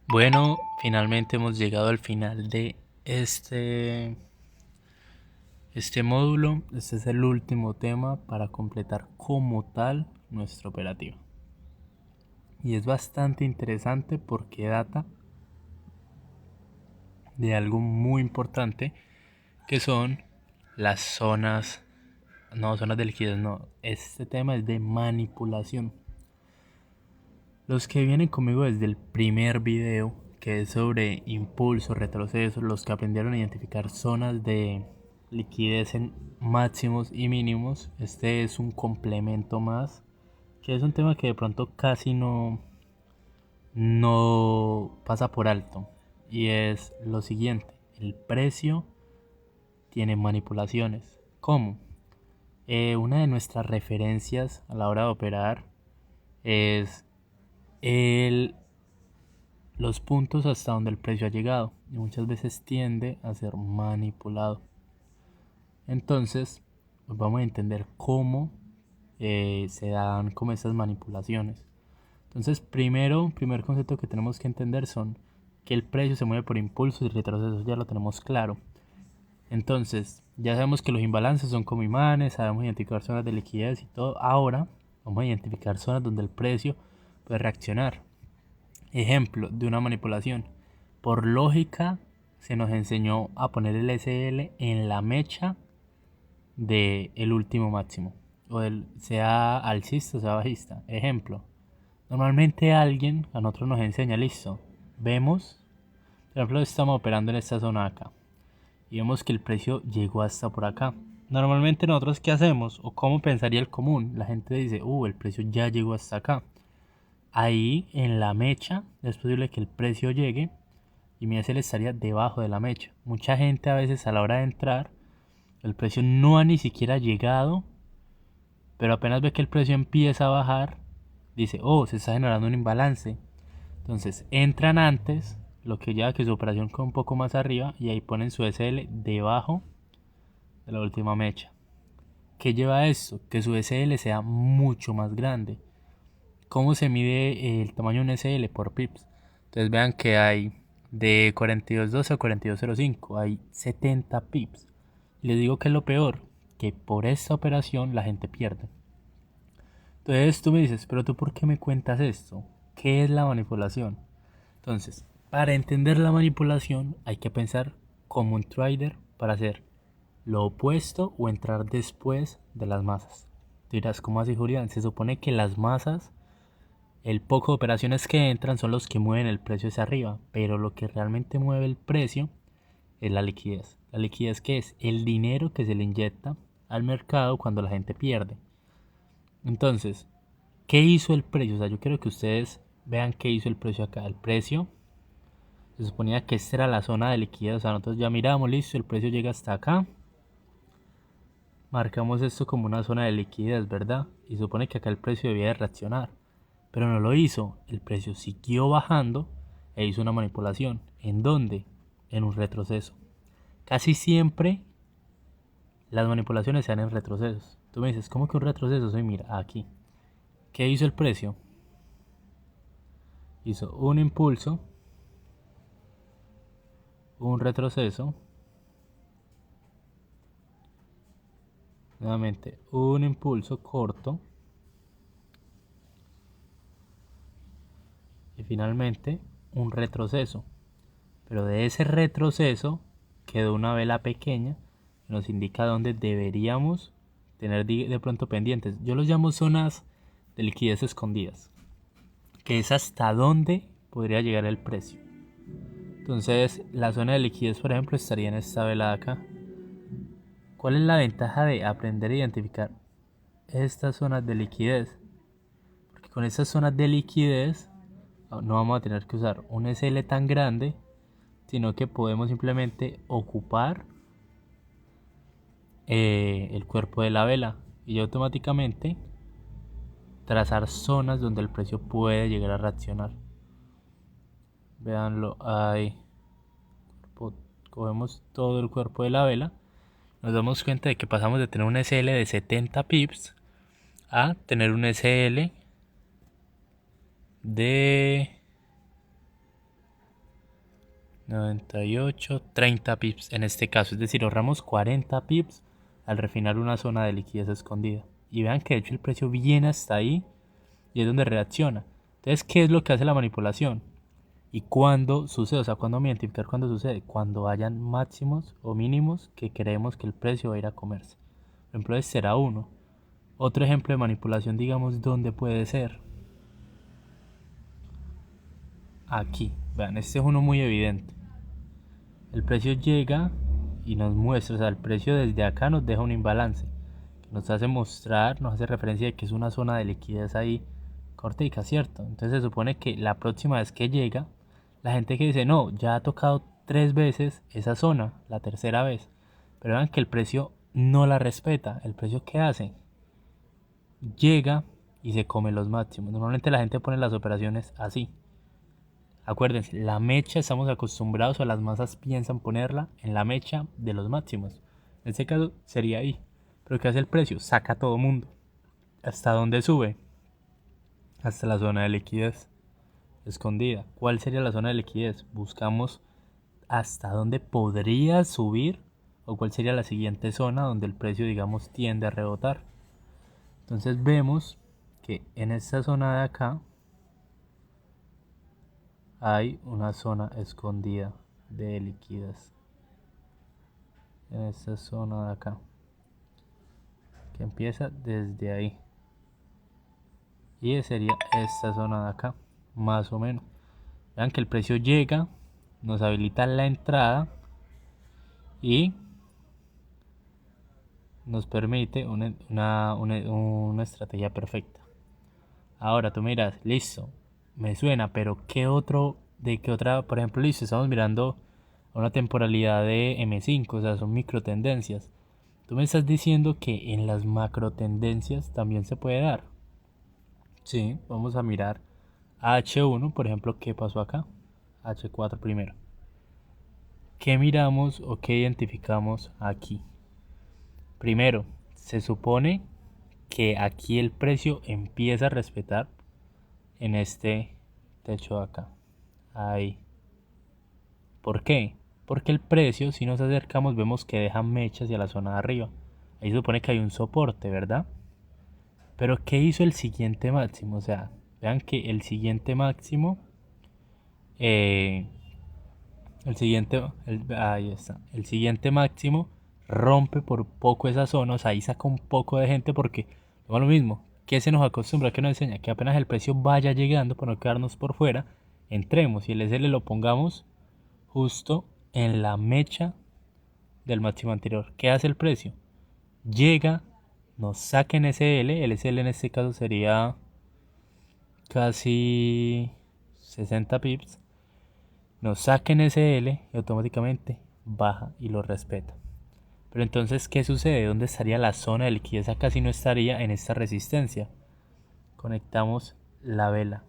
Bueno, finalmente hemos llegado al final de este módulo. Este es el último tema para completar como tal nuestra operativa. Y es bastante interesante porque data de algo muy importante que son las zonas de liquidez no. Este tema es de manipulación. Los que vienen conmigo desde el primer video, que es sobre impulsos, retrocesos, los que aprendieron a identificar zonas de liquidez en máximos y mínimos, este es un complemento más, que es un tema que de pronto casi no pasa por alto. Y es lo siguiente, el precio tiene manipulaciones. ¿Cómo? Una de nuestras referencias a la hora de operar es el los puntos hasta donde el precio ha llegado y muchas veces tiende a ser manipulado. Entonces, pues vamos a entender cómo se dan como estas manipulaciones. Entonces, primer concepto que tenemos que entender son que el precio se mueve por impulsos y retrocesos, ya lo tenemos claro. Entonces, ya sabemos que los imbalances son como imanes, sabemos identificar zonas de liquidez y todo. Ahora, vamos a identificar zonas donde el precio puede reaccionar. Ejemplo de una manipulación. Por lógica, se nos enseñó a poner el SL en la mecha del último máximo. Sea alcista o sea bajista. Ejemplo. Normalmente alguien a nosotros nos enseña, listo. Vemos, por ejemplo, estamos operando en esta zona acá. Y vemos que el precio llegó hasta por acá. Normalmente nosotros qué hacemos o cómo pensaría el común. La gente dice, el precio ya llegó hasta acá. Ahí en la mecha es posible que el precio llegue y mi SL estaría debajo de la mecha. Mucha gente a veces a la hora de entrar, el precio no ha ni siquiera llegado, pero apenas ve que el precio empieza a bajar, dice, se está generando un imbalance. Entonces entran antes, lo que lleva a que su operación quede un poco más arriba y ahí ponen su SL debajo de la última mecha. ¿Qué lleva a esto? Que su SL sea mucho más grande. ¿Cómo se mide el tamaño de un SL? Por pips. Entonces vean que hay de 42.12 a 42.05, hay 70 pips. Y les digo que es lo peor, que por esta operación la gente pierde. Entonces tú me dices, pero tú ¿por qué me cuentas esto? ¿Qué es la manipulación? Entonces, para entender la manipulación hay que pensar como un trader para hacer lo opuesto o entrar después de las masas. Tú dirás, ¿cómo así, Julián? Se supone que las masas, el poco de operaciones que entran son los que mueven el precio hacia arriba, pero lo que realmente mueve el precio es la liquidez. La liquidez, que es el dinero que se le inyecta al mercado cuando la gente pierde. Entonces, ¿qué hizo el precio? O sea, yo quiero que ustedes vean qué hizo el precio acá. El precio se suponía que esta era la zona de liquidez. O sea, nosotros ya miramos, listo, el precio llega hasta acá. Marcamos esto como una zona de liquidez, ¿verdad? Y supone que acá el precio debía de reaccionar. Pero no lo hizo. El precio siguió bajando e hizo una manipulación. ¿En dónde? En un retroceso. Casi siempre las manipulaciones se dan en retrocesos. Tú me dices, ¿cómo que un retroceso? Soy, mira, aquí. ¿Qué hizo el precio? Hizo un impulso, un retroceso, nuevamente un impulso corto y finalmente un retroceso. Pero de ese retroceso quedó una vela pequeña que nos indica dónde deberíamos tener de pronto pendientes. Yo los llamo zonas de liquidez escondidas, que es hasta dónde podría llegar el precio. Entonces, la zona de liquidez, por ejemplo, estaría en esta vela de acá. ¿Cuál es la ventaja de aprender a identificar estas zonas de liquidez? Porque con estas zonas de liquidez no vamos a tener que usar un SL tan grande, sino que podemos simplemente ocupar el cuerpo de la vela y automáticamente trazar zonas donde el precio puede llegar a reaccionar. Veanlo ahí. Cogemos todo el cuerpo de la vela. Nos damos cuenta de que pasamos de tener un SL de 70 pips a tener un SL de 98, 30 pips en este caso, es decir, ahorramos 40 pips al refinar una zona de liquidez escondida. Y vean que de hecho el precio viene hasta ahí y es donde reacciona. Entonces, ¿qué es lo que hace la manipulación? ¿Y cuándo sucede? O sea, ¿cuándo vamos a identificar cuándo sucede? Cuando hayan máximos o mínimos que creemos que el precio va a ir a comerse. Por ejemplo, este será uno. Otro ejemplo de manipulación, digamos, ¿dónde puede ser? Aquí. Vean, este es uno muy evidente. El precio llega y nos muestra, o sea, el precio desde acá nos deja un imbalance. Que nos hace mostrar, nos hace referencia de que es una zona de liquidez ahí cortica, ¿cierto? Entonces se supone que la próxima vez que llega, la gente que dice, no, ya ha tocado 3 veces esa zona, la tercera vez. Pero vean que el precio no la respeta. ¿El precio qué hace? Llega y se come los máximos. Normalmente la gente pone las operaciones así. Acuérdense, la mecha estamos acostumbrados o las masas piensan ponerla en la mecha de los máximos. En este caso sería ahí. Pero ¿qué hace el precio? Saca a todo mundo. ¿Hasta dónde sube? Hasta la zona de liquidez escondida. ¿Cuál sería la zona de liquidez? Buscamos hasta dónde podría subir o cuál sería la siguiente zona donde el precio, digamos, tiende a rebotar. Entonces vemos que en esta zona de acá hay una zona escondida de liquidez. En esta zona de acá, que empieza desde ahí. Y sería esta zona de acá, más o menos. Vean que el precio llega, nos habilita la entrada y nos permite una estrategia perfecta. Ahora tú miras, listo, me suena, pero ¿de qué otra? Por ejemplo, listo, estamos mirando a una temporalidad de M5, o sea, son micro tendencias. Tú me estás diciendo que en las macro tendencias también se puede dar. Sí, vamos a mirar H1, por ejemplo, ¿qué pasó acá? H4 primero. ¿Qué miramos o qué identificamos aquí? Primero, se supone que aquí el precio empieza a respetar en este techo de acá. Ahí. ¿Por qué? Porque el precio, si nos acercamos, vemos que deja mecha hacia la zona de arriba. Ahí se supone que hay un soporte, ¿verdad? Pero ¿qué hizo el siguiente máximo? O sea, vean que el siguiente máximo, eh, ahí está, el siguiente máximo rompe por poco esa zona, o sea, ahí saca un poco de gente porque es lo mismo. ¿Qué se nos acostumbra? ¿Qué nos enseña? Que apenas el precio vaya llegando, para no quedarnos por fuera, entremos y el SL lo pongamos justo en la mecha del máximo anterior. ¿Qué hace el precio? Llega, nos saca en SL, el SL en este caso sería casi 60 pips, nos saca en SL y automáticamente baja y lo respeta. Pero entonces, ¿qué sucede? ¿Dónde estaría la zona de liquidez? Acá sí no estaría en esta resistencia. Conectamos la vela.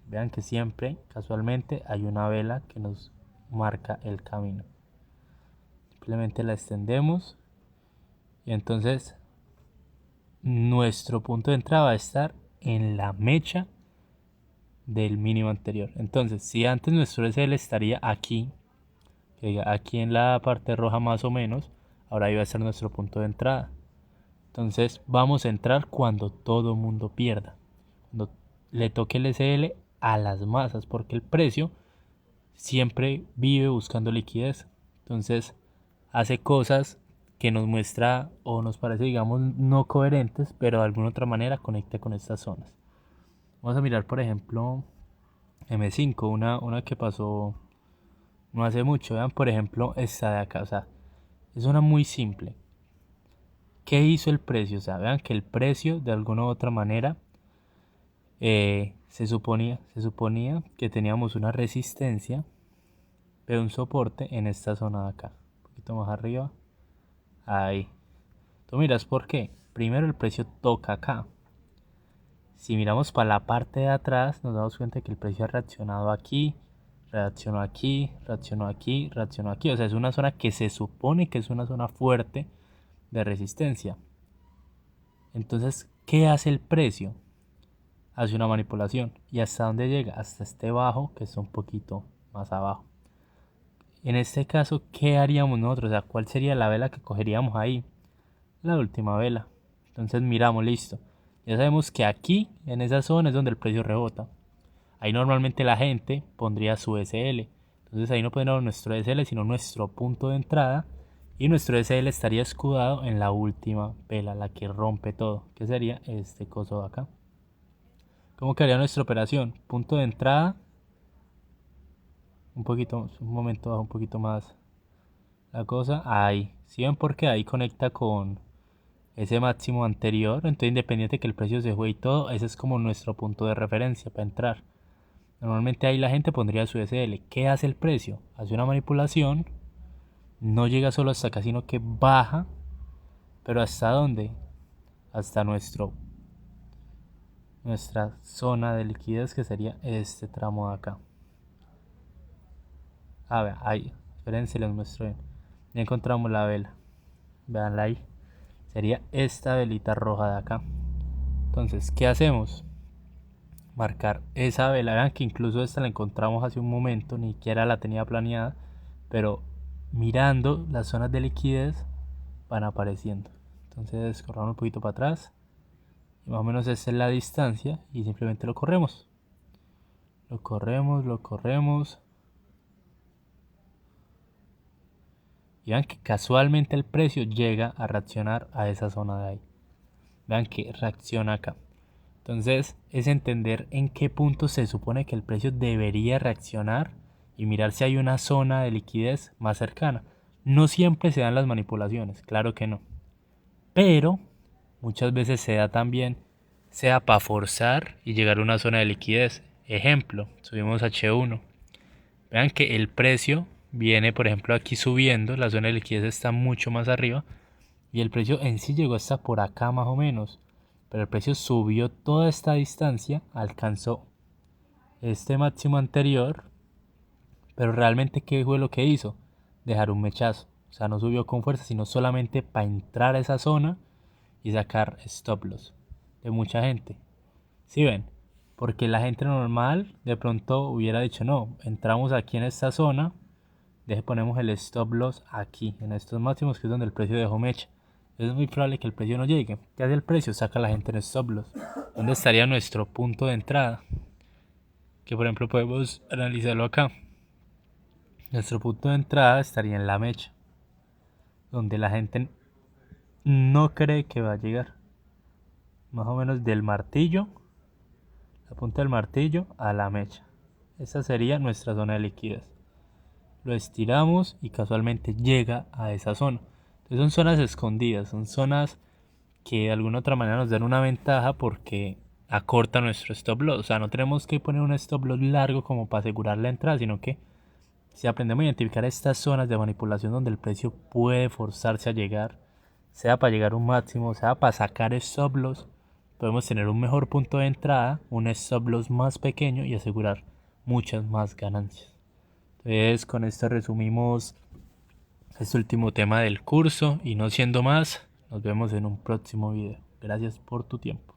Vean que siempre, casualmente, hay una vela que nos marca el camino. Simplemente la extendemos y entonces nuestro punto de entrada va a estar en la mecha del mínimo anterior. Entonces, si antes nuestro SL estaría aquí, aquí en la parte roja más o menos, ahora ahí va a ser nuestro punto de entrada. Entonces vamos a entrar cuando todo mundo pierda, cuando le toque el SL a las masas, porque el precio siempre vive buscando liquidez. Entonces hace cosas que nos muestra o nos parece, digamos, no coherentes, pero de alguna otra manera conecta con estas zonas. Vamos a mirar, por ejemplo, M5, una que pasó no hace mucho. Vean, por ejemplo, esta de acá. O sea, es una muy simple. ¿Qué hizo el precio? O sea, vean que el precio de alguna u otra manera se suponía que teníamos una resistencia, pero un soporte en esta zona de acá. Un poquito más arriba. Ahí. Tú miras por qué. Primero el precio toca acá. Si miramos para la parte de atrás, nos damos cuenta que el precio ha reaccionado aquí, reaccionó aquí, reaccionó aquí, reaccionó aquí. O sea, es una zona que se supone que es una zona fuerte de resistencia. Entonces, ¿qué hace el precio? Hace una manipulación. ¿Y hasta dónde llega? Hasta este bajo, que está un poquito más abajo. En este caso, ¿qué haríamos nosotros? O sea, ¿cuál sería la vela que cogeríamos ahí? La última vela. Entonces miramos, listo. Ya sabemos que aquí, en esa zona, es donde el precio rebota. Ahí normalmente la gente pondría su SL. Entonces ahí no pondríamos nuestro SL, sino nuestro punto de entrada. Y nuestro SL estaría escudado en la última vela, la que rompe todo. Que sería este coso de acá. ¿Cómo quedaría nuestra operación? Punto de entrada. Un momento bajo un poquito más la cosa. Ahí. ¿Sí ven por qué? Ahí conecta con ese máximo anterior. Entonces independiente que el precio se juegue y todo, ese es como nuestro punto de referencia para entrar. Normalmente ahí la gente pondría su SL. ¿Qué hace el precio? Hace una manipulación. No llega solo hasta acá, sino que baja. Pero ¿hasta dónde? Hasta nuestra zona de liquidez, que sería este tramo de acá. A ver, ahí. Espérense, les muestro bien. Ya encontramos la vela. Veanla ahí. Sería esta velita roja de acá. Entonces, ¿qué hacemos? Marcar esa vela. Vean que incluso esta la encontramos hace un momento, ni siquiera la tenía planeada, pero mirando las zonas de liquidez van apareciendo. Entonces corramos un poquito para atrás y más o menos esa es la distancia y simplemente lo corremos. Lo corremos. Y vean que casualmente el precio llega a reaccionar a esa zona de ahí. Vean que reacciona acá. Entonces es entender en qué punto se supone que el precio debería reaccionar y mirar si hay una zona de liquidez más cercana. No siempre se dan las manipulaciones, claro que no. Pero muchas veces se da también, sea para forzar y llegar a una zona de liquidez. Ejemplo, subimos H1. Vean que el precio viene, por ejemplo, aquí subiendo, la zona de liquidez está mucho más arriba y el precio en sí llegó hasta por acá más o menos. Pero el precio subió toda esta distancia, alcanzó este máximo anterior, pero realmente ¿qué fue lo que hizo? Dejar un mechazo. O sea, no subió con fuerza, sino solamente para entrar a esa zona y sacar stop loss de mucha gente. ¿Sí ven? Porque la gente normal de pronto hubiera dicho, no, entramos aquí en esta zona, ponemos el stop loss aquí, en estos máximos, que es donde el precio dejó mecha. Es muy probable que el precio no llegue. ¿Qué hace el precio? Saca a la gente en stop loss. ¿Dónde estaría nuestro punto de entrada? Que por ejemplo podemos analizarlo acá. Nuestro punto de entrada estaría en la mecha, donde la gente no cree que va a llegar. Más o menos del martillo, la punta del martillo a la mecha. Esa sería nuestra zona de liquidez. Lo estiramos y casualmente llega a esa zona. Entonces son zonas escondidas, son zonas que de alguna otra manera nos dan una ventaja porque acorta nuestro stop loss. O sea, no tenemos que poner un stop loss largo como para asegurar la entrada, sino que si aprendemos a identificar estas zonas de manipulación donde el precio puede forzarse a llegar, sea para llegar a un máximo, sea para sacar stop loss, podemos tener un mejor punto de entrada, un stop loss más pequeño y asegurar muchas más ganancias. Entonces con esto resumimos este último tema del curso y no siendo más, nos vemos en un próximo video. Gracias por tu tiempo.